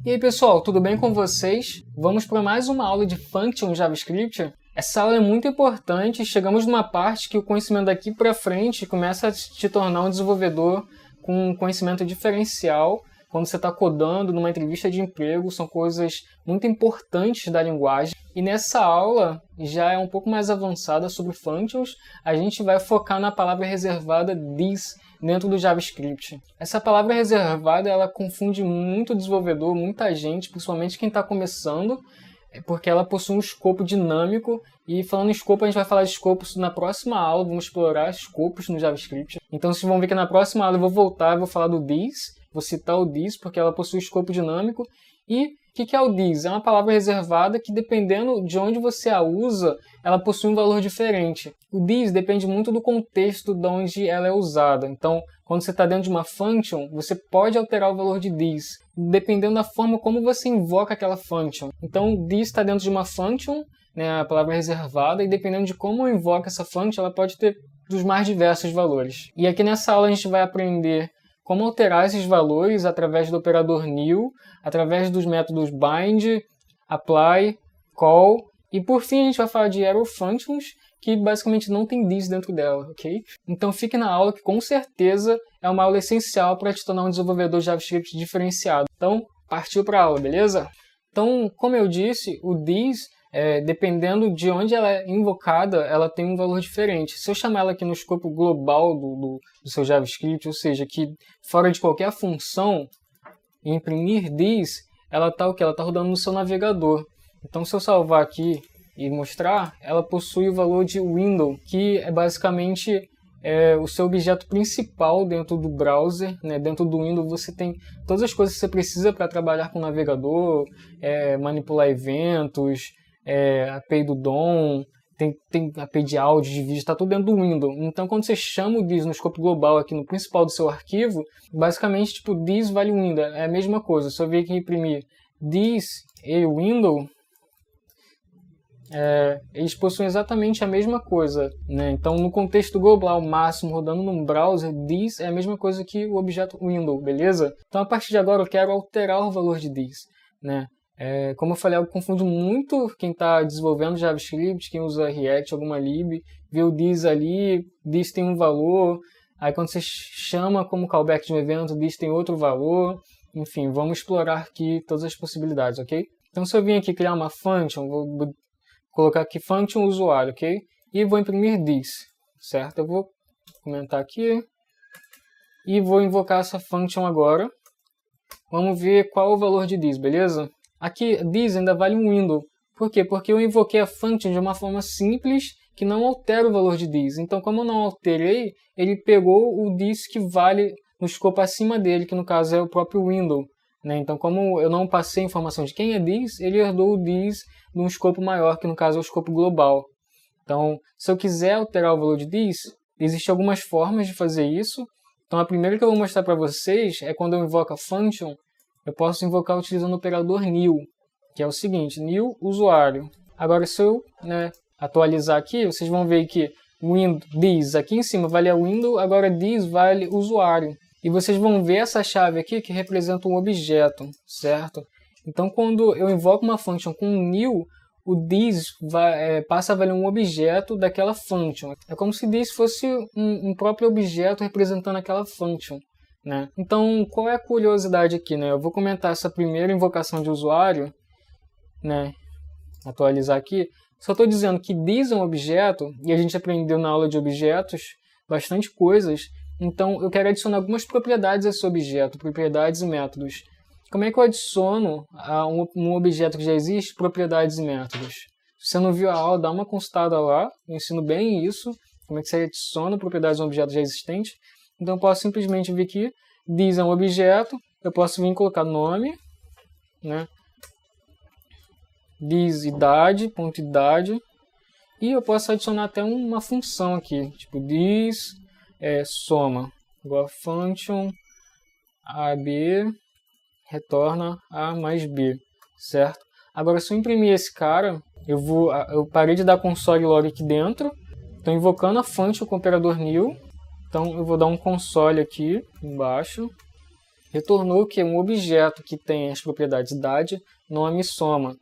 E aí pessoal, tudo bem com vocês? Vamos para mais uma aula de Function JavaScript. Essa aula é muito importante, chegamos numa parte que o conhecimento daqui para frente começa a te tornar um desenvolvedor com um conhecimento diferencial. Quando você está codando numa entrevista de emprego, são coisas muito importantes da linguagem. E nessa aula, já é um pouco mais avançada sobre functions, a gente vai focar na palavra reservada this dentro do JavaScript. Essa palavra reservada, ela confunde muito o desenvolvedor, muita gente, principalmente quem está começando, porque ela possui um escopo dinâmico. E falando em escopo, a gente vai falar de escopos na próxima aula, vamos explorar escopos no JavaScript. Então vocês vão ver que na próxima aula eu vou voltar e vou falar do this, vou citar o this porque ela possui escopo dinâmico. E o que é o this? É uma palavra reservada que, dependendo de onde você a usa, ela possui um valor diferente. O this depende muito do contexto de onde ela é usada. Então, quando você está dentro de uma function, você pode alterar o valor de this, dependendo da forma como você invoca aquela function. Então, this está dentro de uma function, né, a palavra reservada, e dependendo de como eu invoco essa function, ela pode ter dos mais diversos valores. E aqui nessa aula a gente vai aprender como alterar esses valores através do operador new, através dos métodos bind, apply, call, e por fim a gente vai falar de arrow functions, que basicamente não tem this dentro dela, ok? Então fique na aula que com certeza é uma aula essencial para te tornar um desenvolvedor JavaScript diferenciado. Então partiu para a aula, beleza? Então, como eu disse, o this, dependendo de onde ela é invocada, ela tem um valor diferente. Se eu chamar ela aqui no escopo global do seu JavaScript, ou seja, que fora de qualquer função, e imprimir this, ela está o quê? Ela está rodando no seu navegador. Então, se eu salvar aqui e mostrar, ela possui o valor de window, que é basicamente o seu objeto principal dentro do browser, né? Dentro do Windows você tem todas as coisas que você precisa para trabalhar com o navegador, manipular eventos, API do DOM, tem API de áudio, de vídeo, está tudo dentro do Windows. Então, quando você chama o this no escopo global aqui no principal do seu arquivo, basicamente, tipo, this vale Windows, é a mesma coisa. Se eu vir aqui imprimir this e Windows, eles possuem exatamente a mesma coisa, né? Então, no contexto global máximo, rodando num browser, this é a mesma coisa que o objeto Windows, beleza? Então, a partir de agora, eu quero alterar o valor de this, né? Como eu falei, algo confunde muito quem está desenvolvendo JavaScript, quem usa React, alguma lib, vê o this ali, this tem um valor, aí quando você chama como callback de um evento, this tem outro valor, enfim, vamos explorar aqui todas as possibilidades, ok? Então, se eu vim aqui criar uma function, vou colocar aqui function usuário, ok? E vou imprimir this, certo? Eu vou comentar aqui e vou invocar essa function agora. Vamos ver qual é o valor de this, beleza? Aqui, this ainda vale um window. Por quê? Porque eu invoquei a function de uma forma simples que não altera o valor de this. Então, como eu não alterei, ele pegou o this que vale no escopo acima dele, que no caso é o próprio window, né? Então, como eu não passei a informação de quem é this, ele herdou o this num escopo maior, que no caso é o escopo global. Então, se eu quiser alterar o valor de this, existem algumas formas de fazer isso. Então, a primeira que eu vou mostrar para vocês é quando eu invoco a function, eu posso invocar utilizando o operador new, que é o seguinte, new usuário. Agora, se eu atualizar aqui, vocês vão ver que this aqui em cima vale a window, agora this vale usuário. E vocês vão ver essa chave aqui que representa um objeto, certo? Então, quando eu invoco uma function com new, o this passa a valer um objeto daquela function. É como se this fosse um próprio objeto representando aquela function, né? Então, qual é a curiosidade aqui, né? Eu vou comentar essa primeira invocação de usuário, né? Atualizar aqui. Só estou dizendo que this é um objeto, e a gente aprendeu na aula de objetos bastante coisas. Então, eu quero adicionar algumas propriedades a esse objeto, propriedades e métodos. Como é que eu adiciono a um objeto que já existe propriedades e métodos? Se você não viu a aula, dá uma consultada lá, eu ensino bem isso, como é que você adiciona propriedades a um objeto já existente. Então, eu posso simplesmente vir aqui, this é um objeto, eu posso vir e colocar nome, né? This idade, ponto idade, e eu posso adicionar até uma função aqui, tipo this soma, igual a function AB retorna A mais B, certo? Agora, se eu imprimir esse cara, eu parei de dar console log aqui dentro, estou invocando a function com o operador new. Então eu vou dar um console aqui embaixo retornou que é um objeto que tem as propriedades idade, nome e soma.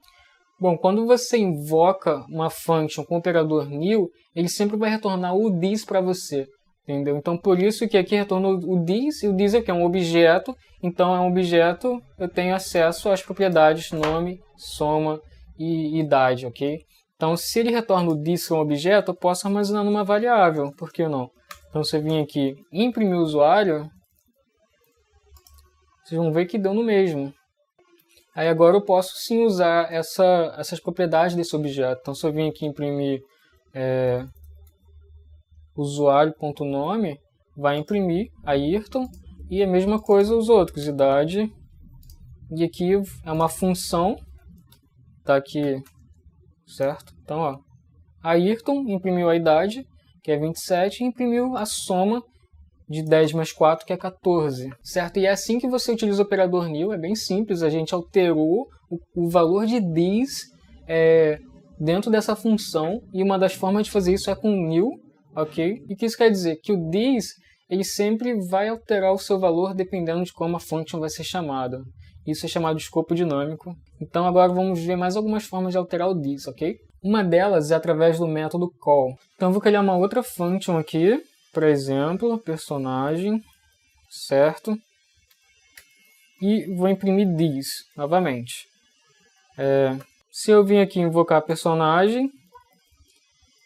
Bom, quando você invoca uma function com o operador new, ele sempre vai retornar o this para você, entendeu? Então, por isso que aqui retornou o this, e o this é o que? É um objeto, então é um objeto, eu tenho acesso às propriedades nome, soma e idade, ok? Então, se ele retorna o this como objeto, eu posso armazenar numa variável, por que não? Então, se eu vim aqui e imprimir o usuário, vocês vão ver que deu no mesmo. Aí agora eu posso sim usar essas propriedades desse objeto. Então, se eu vim aqui imprimir usuário.nome, vai imprimir Ayrton, e a mesma coisa os outros, idade, e aqui é uma função, tá aqui, certo? Então, ó, Ayrton imprimiu a idade, que é 27, e imprimiu a soma de 10 mais 4, que é 14, certo? E é assim que você utiliza o operador new, é bem simples, a gente alterou o valor de this dentro dessa função, e uma das formas de fazer isso é com new, ok? E o que isso quer dizer? Que o this, ele sempre vai alterar o seu valor dependendo de como a function vai ser chamada. Isso é chamado de escopo dinâmico. Então agora vamos ver mais algumas formas de alterar o this, ok? Uma delas é através do método call. Então eu vou criar uma outra function aqui, por exemplo, personagem, certo? E vou imprimir this novamente. Se eu vim aqui invocar personagem,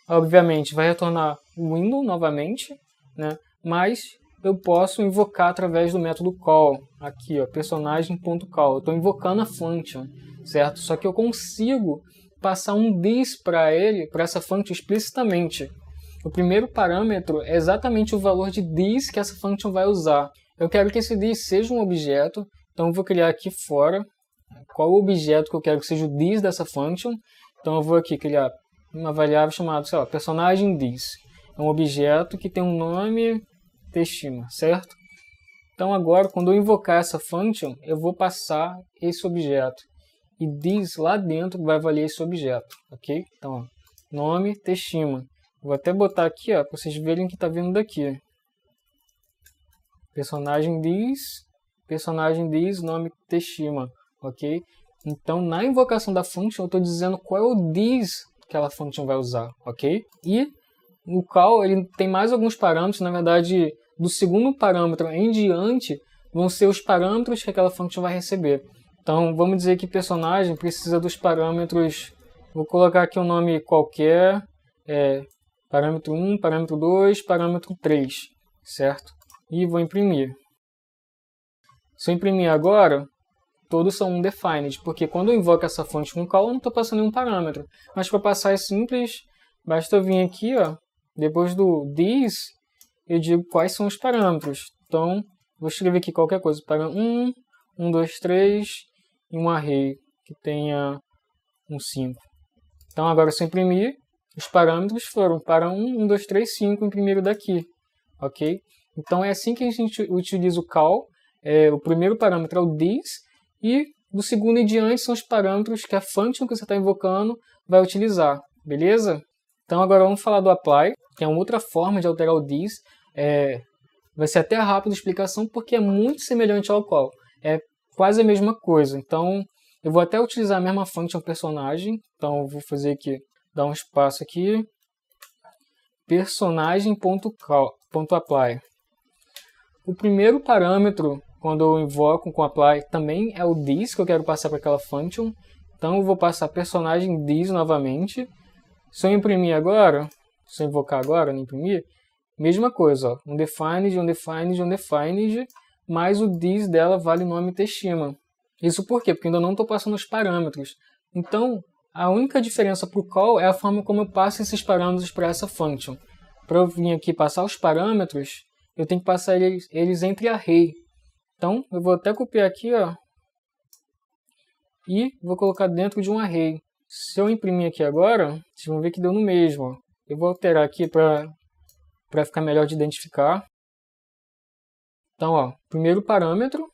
obviamente vai retornar o window novamente, né? Mas eu posso invocar através do método call, aqui, ó, personagem.call. Eu estou invocando a function, certo? Só que eu consigo passar um this para essa function explicitamente. O primeiro parâmetro é exatamente o valor de this que essa function vai usar. Eu quero que esse this seja um objeto, então eu vou criar aqui fora qual o objeto que eu quero que seja o this dessa function. Então eu vou aqui criar uma variável chamada, sei lá, personagem this. É um objeto que tem um nome testima, certo? Então agora, quando eu invocar essa function, eu vou passar esse objeto. E this lá dentro vai valer esse objeto, ok? Então, ó, nome testima. Vou até botar aqui, ó, para vocês verem que está vindo daqui. Personagem this, nome testima, ok? Então, na invocação da function, eu estou dizendo qual é o this que aquela function vai usar, ok? E o call, ele tem mais alguns parâmetros, na verdade, do segundo parâmetro em diante, vão ser os parâmetros que aquela function vai receber. Então, vamos dizer que personagem precisa dos parâmetros, vou colocar aqui um nome qualquer, parâmetro 1, parâmetro 2, parâmetro 3, certo? E vou imprimir. Se eu imprimir agora, todos são undefined, porque quando eu invoco essa fonte com call, eu não estou passando nenhum parâmetro. Mas para passar é simples, basta eu vir aqui, ó, depois do this, eu digo quais são os parâmetros. Então, vou escrever aqui qualquer coisa, para 1, 1, 2, 3, e um array que tenha um 5. Então, agora se eu imprimir, os parâmetros foram para 1, 1, 2, 3, 5, imprimiram daqui, ok? Então, é assim que a gente utiliza o call. O primeiro parâmetro é o this, e do segundo em diante são os parâmetros que a function que você está invocando vai utilizar, beleza? Então, agora vamos falar do apply, que é uma outra forma de alterar o this. Vai ser até rápido a explicação, porque é muito semelhante ao call. É quase a mesma coisa. Então, eu vou até utilizar a mesma function personagem. Então, eu vou fazer aqui, dar um espaço aqui, personagem.apply. O primeiro parâmetro, quando eu invoco com apply, também é o this que eu quero passar para aquela function. Então, eu vou passar personagem this novamente. Se eu imprimir agora, se eu invocar agora, não imprimir, mesma coisa, ó, undefined, undefined, undefined, mas o this dela vale nome testima. Isso por quê? Porque ainda não estou passando os parâmetros. Então, a única diferença para o call é a forma como eu passo esses parâmetros para essa function. Para eu vir aqui passar os parâmetros, eu tenho que passar eles entre array. Então, eu vou até copiar aqui, ó, e vou colocar dentro de um array. Se eu imprimir aqui agora, vocês vão ver que deu no mesmo. Ó. Eu vou alterar aqui para ficar melhor de identificar. Então, ó, primeiro parâmetro,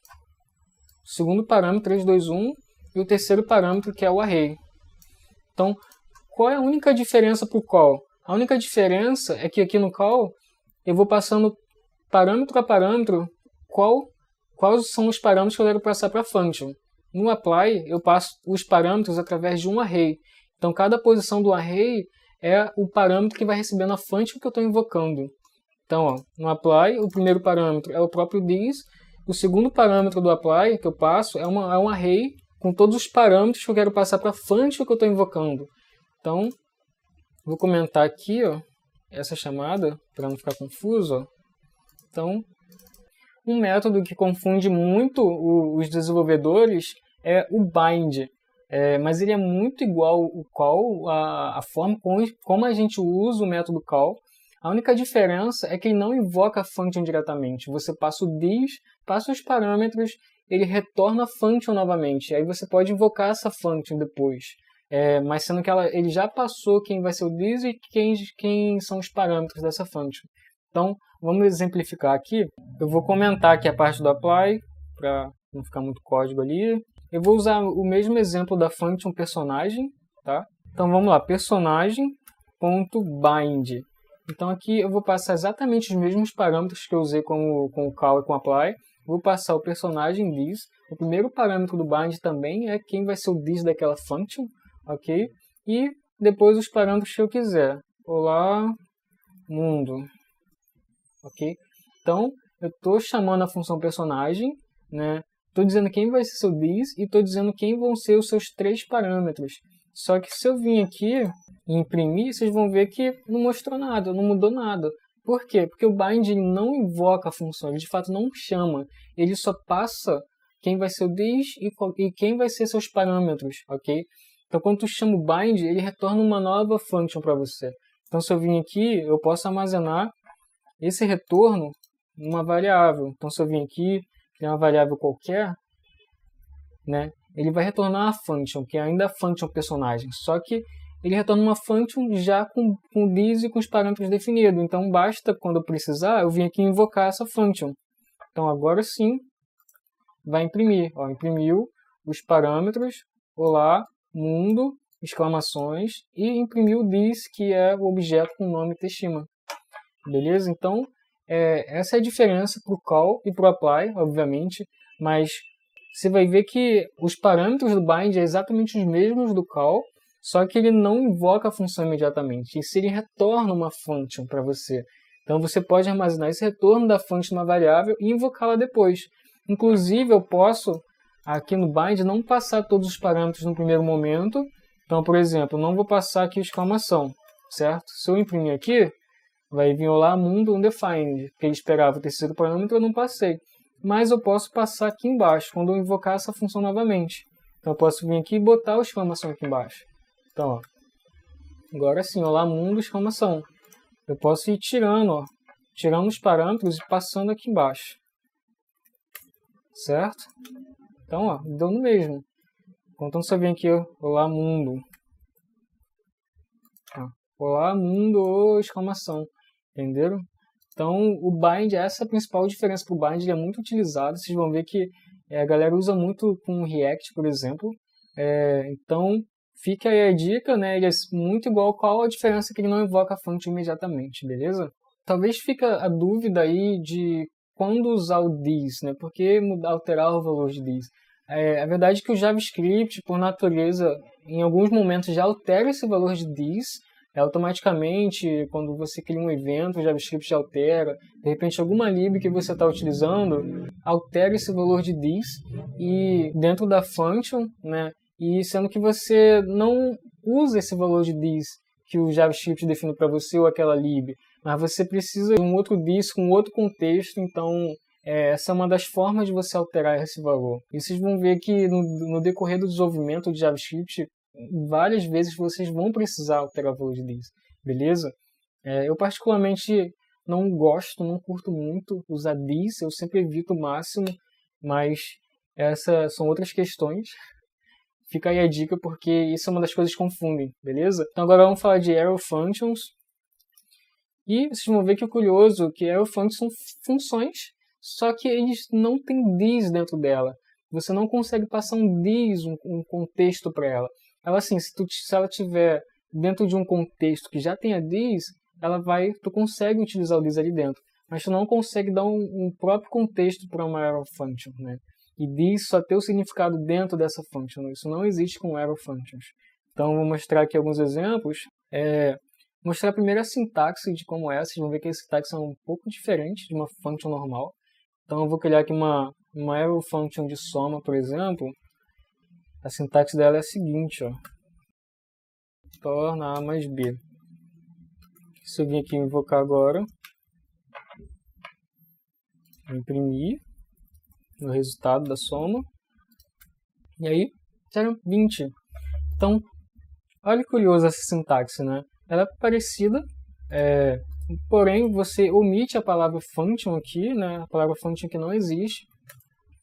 segundo parâmetro, 3, 2, 1, e o terceiro parâmetro, que é o array. Então, qual é a única diferença para o call? A única diferença é que aqui no call, eu vou passando parâmetro a parâmetro qual quais são os parâmetros que eu quero passar para a function. No apply, eu passo os parâmetros através de um array. Então, cada posição do array é o parâmetro que vai receber na function que eu estou invocando. Então, ó, no apply, o primeiro parâmetro é o próprio this. O segundo parâmetro do apply que eu passo é um array com todos os parâmetros que eu quero passar para a function que eu estou invocando. Então, vou comentar aqui, ó, essa chamada, para não ficar confuso. Ó. Então, um método que confunde muito os desenvolvedores é o bind. Mas ele é muito igual ao call, a forma como a gente usa o método call. A única diferença é que ele não invoca a function diretamente. Você passa o this, passa os parâmetros, ele retorna a function novamente. Aí você pode invocar essa function depois. Mas sendo que ele já passou quem vai ser o this e quem são os parâmetros dessa function. Então, vamos exemplificar aqui. Eu vou comentar aqui a parte do apply, para não ficar muito código ali. Eu vou usar o mesmo exemplo da function personagem, tá? Então vamos lá, personagem.bind. Então aqui eu vou passar exatamente os mesmos parâmetros que eu usei com o call e com o apply. Vou passar o personagem this. O primeiro parâmetro do bind também é quem vai ser o this daquela function, ok? E depois os parâmetros que eu quiser. Olá, mundo, ok? Então eu estou chamando a função personagem, né? Estou dizendo quem vai ser seu this e estou dizendo quem vão ser os seus 3 parâmetros. Só que se eu vim aqui e imprimir, vocês vão ver que não mostrou nada, não mudou nada. Por quê? Porque o bind não invoca a função, ele de fato não chama. Ele só passa quem vai ser o this e quem vai ser seus parâmetros, ok? Então quando tu chama o bind, ele retorna uma nova function para você. Então se eu vim aqui, eu posso armazenar esse retorno numa variável. Então se eu vim aqui, criar uma variável qualquer, né, ele vai retornar a function, que é ainda a function personagem, só que ele retorna uma function já com this e com os parâmetros definidos. Então basta, quando eu precisar, eu vim aqui invocar essa function. Então agora sim, vai imprimir. Ó, imprimiu os parâmetros, olá, mundo, exclamações, e imprimiu this, que é o objeto com o nome Teshima. Beleza? Então, essa é a diferença para o call e para o apply, obviamente, mas você vai ver que os parâmetros do bind é exatamente os mesmos do call, só que ele não invoca a função imediatamente, e se ele retorna uma function para você. Então você pode armazenar esse retorno da function na variável e invocá-la depois. Inclusive eu posso, aqui no bind, não passar todos os parâmetros no primeiro momento. Então, por exemplo, eu não vou passar aqui exclamação, certo? Se eu imprimir aqui, vai vir olá mundo undefined, porque ele esperava o terceiro parâmetro, eu não passei. Mas eu posso passar aqui embaixo, quando eu invocar essa função novamente. Então eu posso vir aqui e botar a exclamação aqui embaixo. Então, ó, agora sim, olá mundo, exclamação. Eu posso ir tirando os parâmetros e passando aqui embaixo. Certo? Então, ó, deu no mesmo. Então se eu vir aqui, olá mundo. Olá mundo, exclamação. Entenderam? Então, o bind, essa é a principal diferença para o bind, ele é muito utilizado. Vocês vão ver que a galera usa muito com React, por exemplo. Então, fica aí a dica, né? Ele é muito igual. Qual a diferença que ele não invoca a function imediatamente, beleza? Talvez fique a dúvida aí de quando usar o this, né? Por que alterar o valor de this? A verdade é que o JavaScript, por natureza, em alguns momentos já altera esse valor de this. Automaticamente, quando você cria um evento, o JavaScript altera. De repente, alguma lib que você está utilizando altera esse valor de this e dentro da function, né? E sendo que você não usa esse valor de this que o JavaScript define para você ou aquela lib, mas você precisa de um outro this com outro contexto. Então, essa é uma das formas de você alterar esse valor. E vocês vão ver que no decorrer do desenvolvimento de JavaScript, várias vezes vocês vão precisar alterar o valor de this, beleza? Eu particularmente não curto muito usar this, eu sempre evito o máximo, mas essas são outras questões. Fica aí a dica, porque isso é uma das coisas que confundem, beleza? Então agora vamos falar de arrow functions. E vocês vão ver que é curioso que arrow functions são funções, só que eles não têm this dentro dela. Você não consegue passar um this, um contexto para ela. Ela assim, se ela tiver dentro de um contexto que já tenha this, tu consegue utilizar o this ali dentro. mas tu não consegue dar um próprio contexto para uma arrow function, né? E diz só ter o significado dentro dessa function. Isso não existe com arrow functions. Então, vou mostrar aqui alguns exemplos. Mostrar primeiro a sintaxe de como é. Vocês vão ver que a sintaxe é um pouco diferente de uma function normal. Então, eu vou criar aqui uma arrow function de soma, por exemplo. A sintaxe dela é a seguinte, ó. Torna A mais B. Se eu vir aqui invocar agora, imprimir o resultado da soma, e aí, 20. Então, olha que curioso essa sintaxe, né? Ela é parecida, porém você omite a palavra function aqui, né? A palavra function que não existe.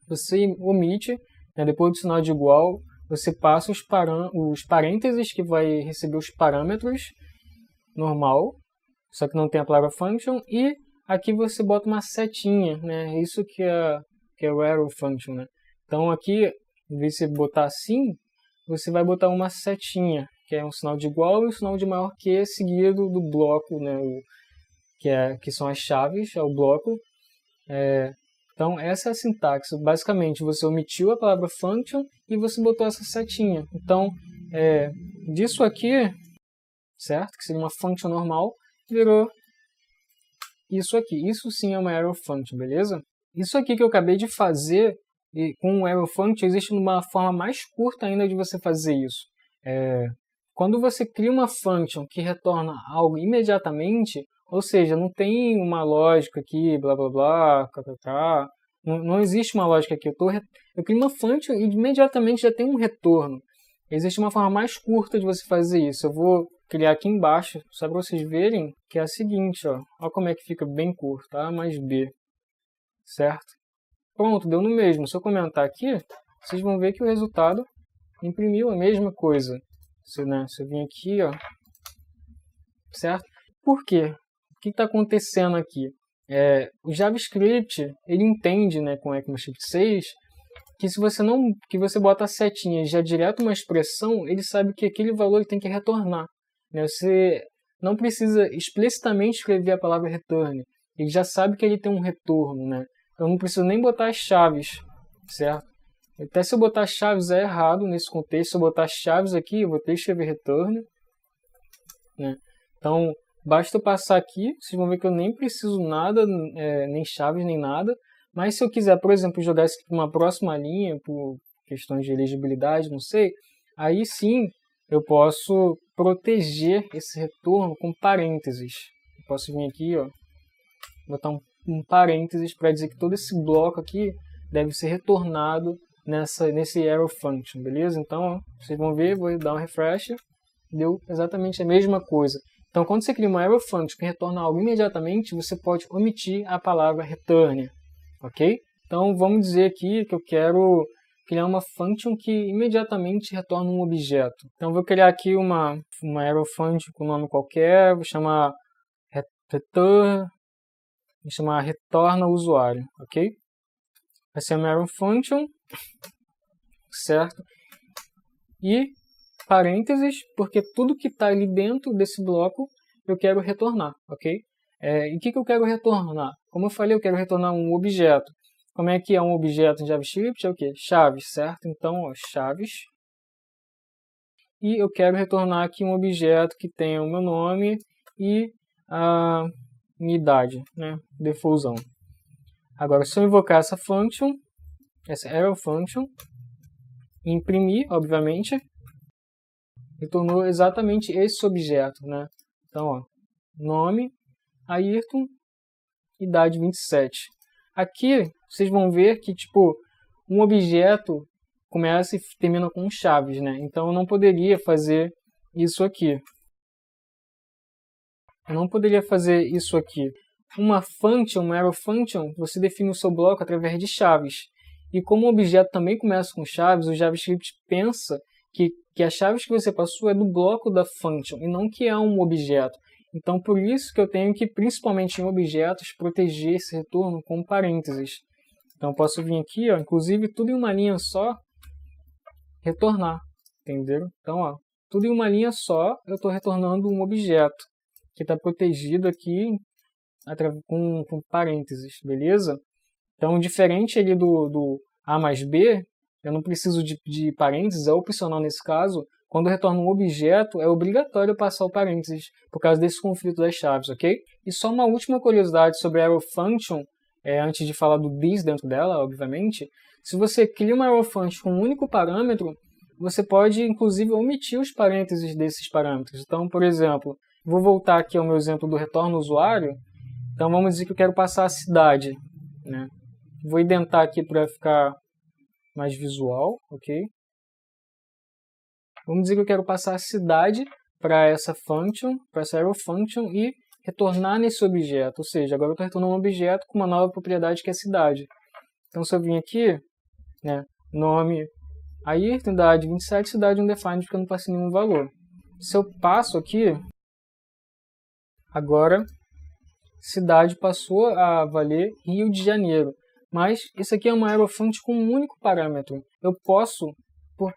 Você omite, né? Depois do sinal de igual, você passa os parênteses que vai receber os parâmetros normal, só que não tem a palavra function, e aqui você bota uma setinha, né? Isso que é o arrow function, né? Então aqui, em vez de você botar assim, você vai botar uma setinha, que é um sinal de igual e um sinal de maior que, seguido do bloco, né? Que são as chaves, é o bloco. Então essa é a sintaxe. Basicamente, você omitiu a palavra function e você botou essa setinha. Então, disso aqui, certo? Que seria uma function normal, virou isso aqui. Isso sim é uma arrow function, beleza? Isso aqui que eu acabei de fazer, e com o arrow function, existe uma forma mais curta ainda de você fazer isso. Quando você cria uma function que retorna algo imediatamente, ou seja, não tem uma lógica aqui, blá blá blá, kkk, não existe uma lógica aqui. Eu crio uma function e imediatamente já tem um retorno. Existe uma forma mais curta de você fazer isso. Eu vou criar aqui embaixo, só para vocês verem, que é a seguinte, ó. Olha como é que fica bem curto, A mais B, certo? Pronto, deu no mesmo. Se eu comentar aqui, vocês vão ver que o resultado imprimiu a mesma coisa. Se eu vir aqui, ó, certo? Por quê? O que está acontecendo aqui? O JavaScript, ele entende, né, com ECMAScript 6, que se você você bota a setinha já direto uma expressão, ele sabe que aquele valor ele tem que retornar, né? Você não precisa explicitamente escrever a palavra return, ele já sabe que ele tem um retorno, né? Eu não preciso nem botar as chaves, certo? Até se eu botar as chaves é errado nesse contexto. Se eu botar as chaves aqui, eu vou ter que escrever return, né? Então, basta eu passar aqui, vocês vão ver que eu nem preciso nada, nem chaves, nem nada. Mas se eu quiser, por exemplo, jogar isso aqui para uma próxima linha, por questões de elegibilidade, não sei, aí sim eu posso proteger esse retorno com parênteses. Eu posso vir aqui, ó, botar um parênteses para dizer que todo esse bloco aqui deve ser retornado nesse arrow function, beleza? Então, ó, vocês vão ver, vou dar um refresh, deu exatamente a mesma coisa. Então, quando você cria uma arrow function que retorna algo imediatamente, você pode omitir a palavra return, ok? Então, vamos dizer aqui que eu quero criar uma function que imediatamente retorna um objeto. Então, vou criar aqui uma arrow function com nome qualquer, vou chamar return, vou chamar retorna usuário, ok? Vai ser uma arrow function, certo? E parênteses, porque tudo que está ali dentro desse bloco eu quero retornar, ok? E o que eu quero retornar? Como eu falei, eu quero retornar um objeto. Como é que é um objeto em JavaScript? É o quê? Chaves, certo? Então, ó, chaves. E eu quero retornar aqui um objeto que tenha o meu nome e a minha idade, né? Defaultzão. Agora, se eu invocar essa function, essa arrow function, e imprimir, obviamente, retornou exatamente esse objeto, né? Então, ó, nome, Ayrton, idade 27. Aqui, vocês vão ver que, tipo, um objeto começa e termina com chaves, né? Então, eu não poderia fazer isso aqui. Eu não poderia fazer isso aqui. Uma function, uma arrow function, você define o seu bloco através de chaves. E como o objeto também começa com chaves, o JavaScript pensa que as chaves que você passou é do bloco da function e não que é um objeto. Então, por isso que eu tenho que, principalmente em objetos, proteger esse retorno com parênteses. Então, eu posso vir aqui, ó, inclusive, tudo em uma linha só, retornar, entenderam? Então, ó, tudo em uma linha só, eu estou retornando um objeto que está protegido aqui com parênteses, beleza? Então, diferente ali do A mais B, eu não preciso de parênteses, é opcional nesse caso. Quando eu retorno um objeto, é obrigatório passar o parênteses, por causa desse conflito das chaves, ok? E só uma última curiosidade sobre a arrow function, antes de falar do this dentro dela, obviamente. Se você cria uma arrow function com um único parâmetro, você pode, inclusive, omitir os parênteses desses parâmetros. Então, por exemplo, vou voltar aqui ao meu exemplo do retorno usuário. Então, vamos dizer que eu quero passar a cidade, né? Vou indentar aqui para ficar mais visual, ok? Vamos dizer que eu quero passar a cidade para essa function, para essa arrow function e retornar nesse objeto. Ou seja, agora eu estou retornando um objeto com uma nova propriedade que é cidade. Então, se eu vim aqui, né, nome Ayrton, idade 27, cidade undefined, porque eu não passei nenhum valor. Se eu passo aqui, agora cidade passou a valer Rio de Janeiro. Mas isso aqui é uma arrow function com um único parâmetro. Eu posso,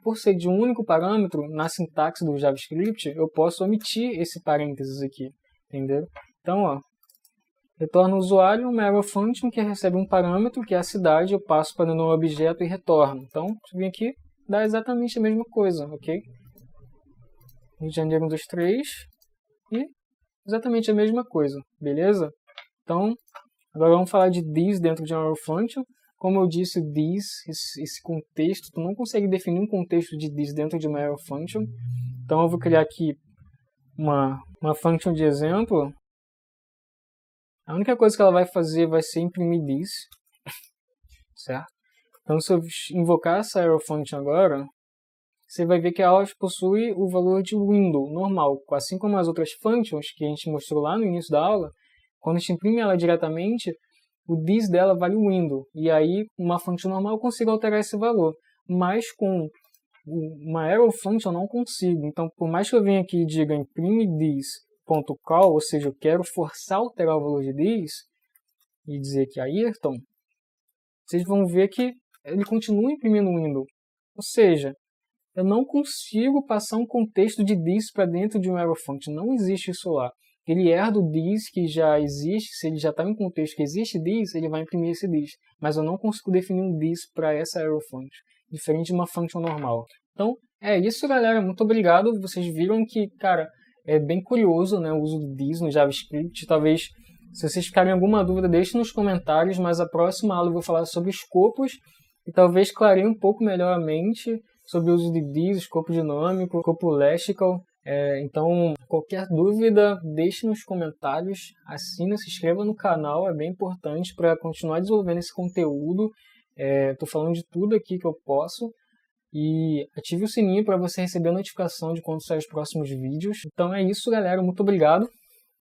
por ser de um único parâmetro, na sintaxe do JavaScript, eu posso omitir esse parênteses aqui, entendeu? Então, ó, retorna o usuário, uma arrow function que recebe um parâmetro, que é a cidade, eu passo para no objeto e retorno. Então, se eu vir aqui, dá exatamente a mesma coisa, ok? Rio de Janeiro 1, 2, 3 e exatamente a mesma coisa, beleza? Então, agora vamos falar de this dentro de uma arrow function. Como eu disse, this, esse contexto, tu não consegue definir um contexto de this dentro de uma arrow function. Então eu vou criar aqui uma function de exemplo. A única coisa que ela vai fazer vai ser imprimir this, certo? Então se eu invocar essa arrow function agora, você vai ver que ela possui o valor de window normal, assim como as outras functions que a gente mostrou lá no início da aula. Quando a gente imprime ela diretamente, o this dela vale o window, e aí uma function normal eu consigo alterar esse valor, mas com uma arrow function eu não consigo. Então, por mais que eu venha aqui e diga imprime this.call, ou seja, eu quero forçar a alterar o valor de this, e dizer que é Ayrton, vocês vão ver que ele continua imprimindo o window. Ou seja, eu não consigo passar um contexto de this para dentro de um arrow function, não existe isso lá. Ele herda o this que já existe, se ele já está em um contexto que existe this, ele vai imprimir esse this. Mas eu não consigo definir um this para essa arrow function, diferente de uma function normal. Então, é isso, galera. Muito obrigado. Vocês viram que, cara, é bem curioso, né, o uso do this no JavaScript. Talvez, se vocês ficarem em alguma dúvida, deixem nos comentários, mas a próxima aula eu vou falar sobre escopos e talvez clareie um pouco melhor a mente sobre o uso de this, escopo dinâmico, escopo lexical. Então, qualquer dúvida, deixe nos comentários, assina, se inscreva no canal, é bem importante para continuar desenvolvendo esse conteúdo. Estou falando de tudo aqui que eu posso. E ative o sininho para você receber a notificação de quando sair os próximos vídeos. Então é isso, galera. Muito obrigado.